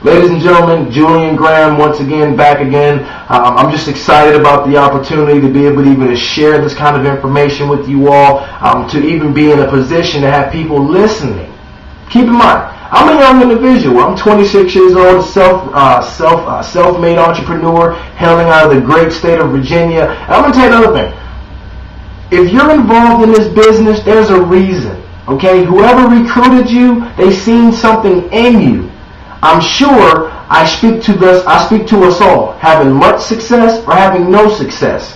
Ladies and gentlemen, Julian Graham once again, back again. I'm just excited about the opportunity to be able to even share this kind of information with you all, to even be in a position to have people listening. Keep in mind, I'm a young individual. I'm 26 years old, self-made entrepreneur, hailing out of the great state of Virginia. And I'm going to tell you another thing. If you're involved in this business, there's a reason. Okay? Whoever recruited you, they seen something in you. I'm sure I speak to us all, having much success or having no success.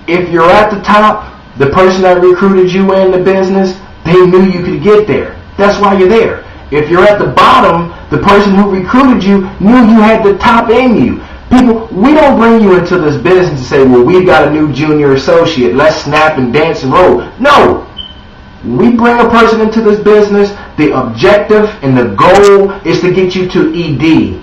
If you're at the top, the person that recruited you in the business, they knew you could get there. That's why you're there. If you're at the bottom, the person who recruited you knew you had the top in you. People, we don't bring you into this business and say, well, we've got a new junior associate. Let's snap and dance and roll. No. We bring a person into this business. The objective and the goal is to get you to ED.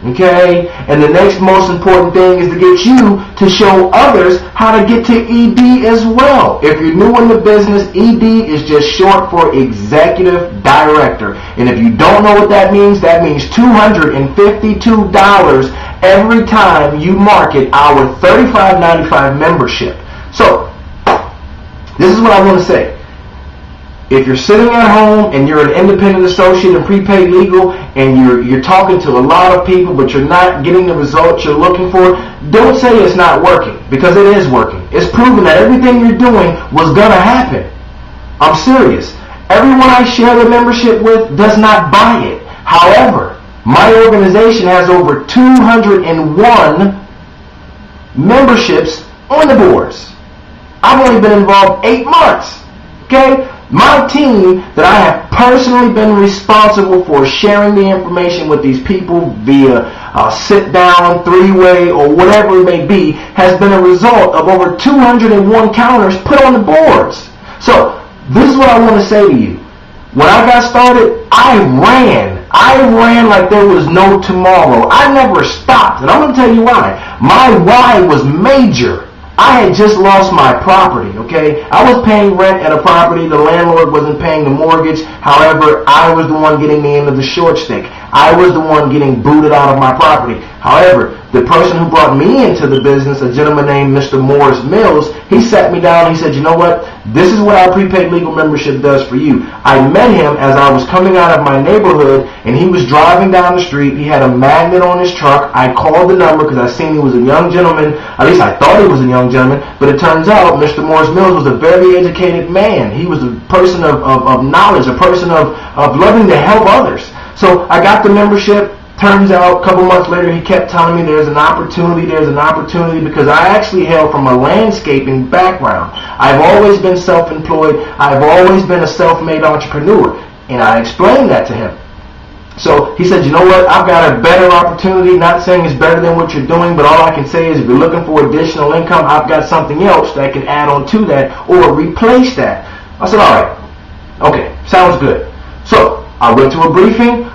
Okay? And the next most important thing is to get you to show others how to get to ED as well. If you're new in the business, ED is just short for Executive Director. And if you don't know what that means $252 every time you market our $35.95 membership. So, this is what I want to say. If you're sitting at home and you're an independent associate in prepaid legal and you're talking to a lot of people but you're not getting the results you're looking for, don't say it's not working, because it is working. It's proven that everything you're doing was going to happen. I'm serious. Everyone I share the membership with does not buy it. However, my organization has over 201 memberships on the boards. I've only been involved 8 months. Okay? My team that I have personally been responsible for sharing the information with these people via sit-down, 3-way, or whatever it may be, has been a result of over 201 counters put on the boards. So, this is what I want to say to you. When I got started, I ran like there was no tomorrow. I never stopped, and I'm going to tell you why. My why was major. I had just lost my property, okay? I was paying rent at a property. The landlord wasn't paying the mortgage. However, I was the one getting the end of the short stick. I was the one getting booted out of my property. However, the person who brought me into the business, a gentleman named Mr. Morris Mills, he sat me down and he said, you know what? This is what our prepaid legal membership does for you. I met him as I was coming out of my neighborhood, and he was driving down the street. He had a magnet on his truck. I called the number because I seen he was a young gentleman. At least I thought he was a young gentleman. But it turns out Mr. Morris Mills was a very educated man. He was a person of knowledge, a person of loving to help others. So I got the membership. Turns out a couple months later he kept telling me there's an opportunity, because I actually hail from a landscaping background. I've always been self-employed. I've always been a self-made entrepreneur. And I explained that to him. So he said, you know what, I've got a better opportunity. Not saying it's better than what you're doing, but all I can say is if you're looking for additional income, I've got something else that can add on to that or replace that. I said, all right, okay, sounds good. So I went to a briefing.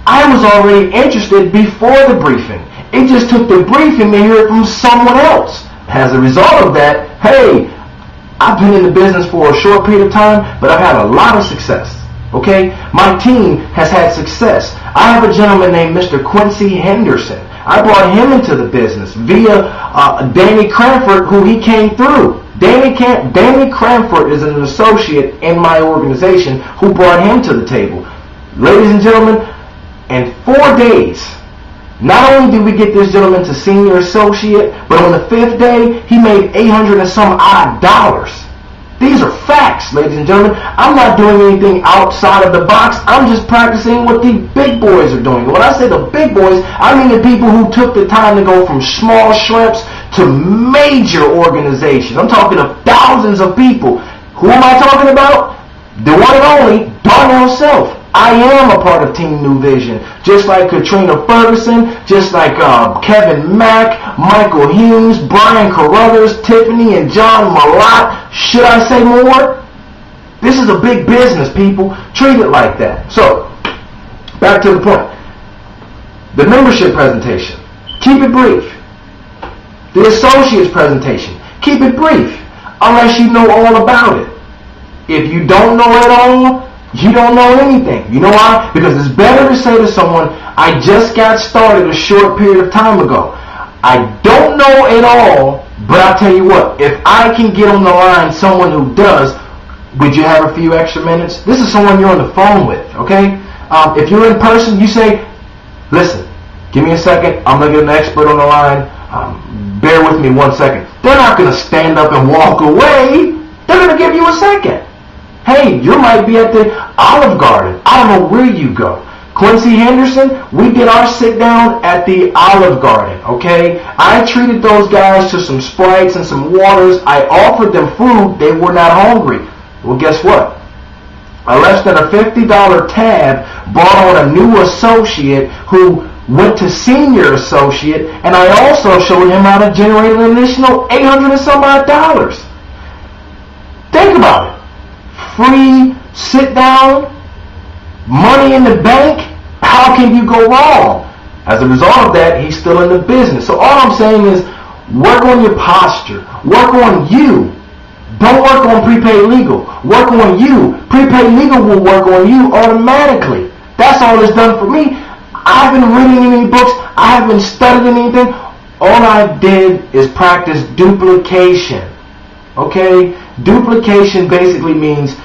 I was already interested before the briefing. It just took the briefing to hear it from someone else. As a result of that, hey, I've been in the business for a short period of time, but I've had a lot of success. Okay? My team has had success. I have a gentleman named Mr. Quincy Henderson. I brought him into the business via Danny Cranford, who he came through. Danny Cranford is an associate in my organization who brought him to the table. Ladies and gentlemen, in 4 days, not only did we get this gentleman to senior associate, but on the 5th day, he made $800 and some odd dollars. These are facts, ladies and gentlemen. I'm not doing anything outside of the box. I'm just practicing what the big boys are doing. When I say the big boys, I mean the people who took the time to go from small shrimps to major organizations. I'm talking of thousands of people. Who am I talking about? The one and only Darnell Self. I am a part of Team New Vision. Just like Katrina Ferguson, just like Kevin Mack, Michael Humes, Brian Carruthers, Tiffany and John Malott. Should I say more? This is a big business, people. Treat it like that. So, back to the point. The membership presentation. Keep it brief. The associates presentation. Keep it brief. Unless you know all about it. If you don't know it all, You don't know anything. You know why? Because it's better to say to someone, I just got started a short period of time ago. I don't know it all, but I'll tell you what, if I can get on the line someone who does, would you have a few extra minutes? This is someone you're on the phone with, okay? If you're in person, you say, listen, give me a second. I'm going to get an expert on the line. Bear with me 1 second. They're not going to stand up and walk away. They're going to give you a second. Hey, you might be at the Olive Garden. I don't know where you go. Quincy Henderson, we did our sit down at the Olive Garden, okay? I treated those guys to some Sprites and some waters. I offered them food. They were not hungry. Well, guess what? A less than a $50 tab brought on a new associate who went to senior associate, and I also showed him how to generate an additional $800 and some odd dollars. Think about it. Free sit down, money in the bank. How can you go wrong? As a result of that, he's still in the business. So all I'm saying is work on your posture. Work on you. Don't work on prepaid legal. Work on you. Prepaid legal will work on you automatically. That's all it's done for me. I haven't written any books. I haven't studied anything. All I did is practice duplication. Okay? Duplication basically means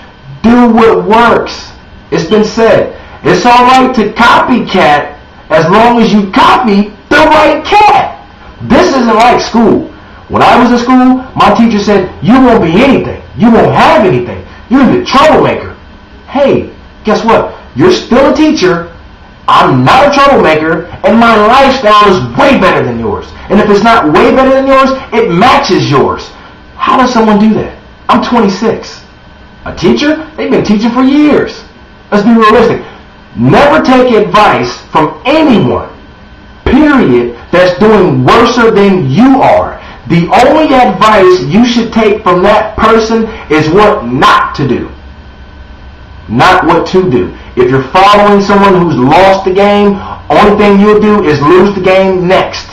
do what works. It's been said. It's alright to copycat as long as you copy the right cat. This isn't like school. When I was in school, my teacher said, you won't be anything. You won't have anything. You're the troublemaker. Hey, guess what? You're still a teacher. I'm not a troublemaker, and my lifestyle is way better than yours. And if it's not way better than yours, it matches yours. How does someone do that? I'm 26. A teacher? They've been teaching for years. Let's be realistic. Never take advice from anyone, period, that's doing worse than you are. The only advice you should take from that person is what not to do, not what to do. If you're following someone who's lost the game, only thing you'll do is lose the game next.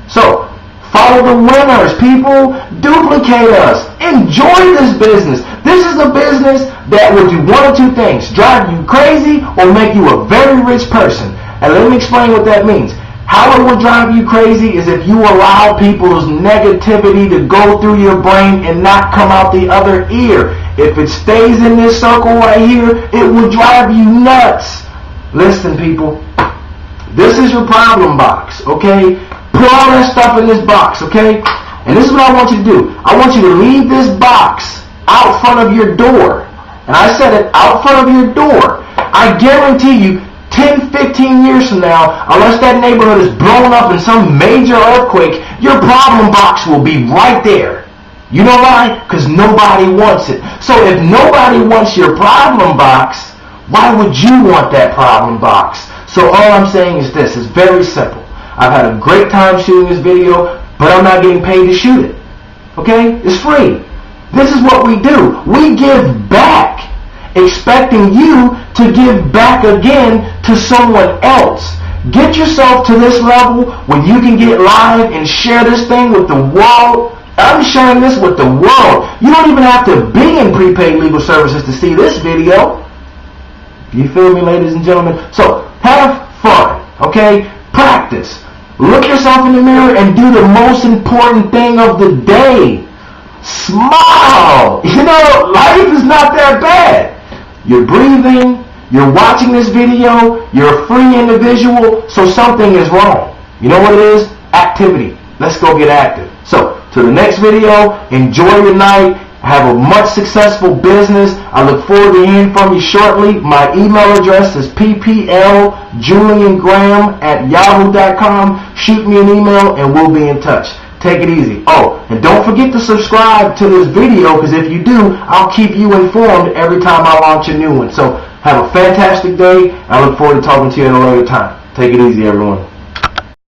So, follow the winners, people. Duplicate us. Enjoy this business. This is a business that will do one of two things: drive you crazy or make you a very rich person. And let me explain what that means. How it will drive you crazy is if you allow people's negativity to go through your brain and not come out the other ear. If it stays in this circle right here, it will drive you nuts. Listen, people. This is your problem box, okay? Put all that stuff in this box, okay? And this is what I want you to do. I want you to leave this box out front of your door. And I said it, out front of your door. I guarantee you, 10, 15 years from now, unless that neighborhood is blown up in some major earthquake, your problem box will be right there. You know why? Because nobody wants it. So if nobody wants your problem box, why would you want that problem box? So all I'm saying is this. It's very simple. I've had a great time shooting this video, but I'm not getting paid to shoot it. Okay? It's free. This is what we do. We give back, expecting you to give back again to someone else. Get yourself to this level where you can get live and share this thing with the world. I'm sharing this with the world. You don't even have to be in prepaid legal services to see this video. You feel me, ladies and gentlemen? So, have fun, okay? Practice. Look yourself in the mirror and do the most important thing of the day. Smile. You know, life is not that bad. You're breathing. You're watching this video. You're a free individual. So something is wrong. You know what it is? Activity. Let's go get active. So, to the next video, enjoy your night. Have a much successful business. I look forward to hearing from you shortly. My email address is ppljuliangraham@yahoo.com. Shoot me an email and we'll be in touch. Take it easy. Oh, and don't forget to subscribe to this video, because if you do, I'll keep you informed every time I launch a new one. So have a fantastic day. I look forward to talking to you at a later time. Take it easy, everyone.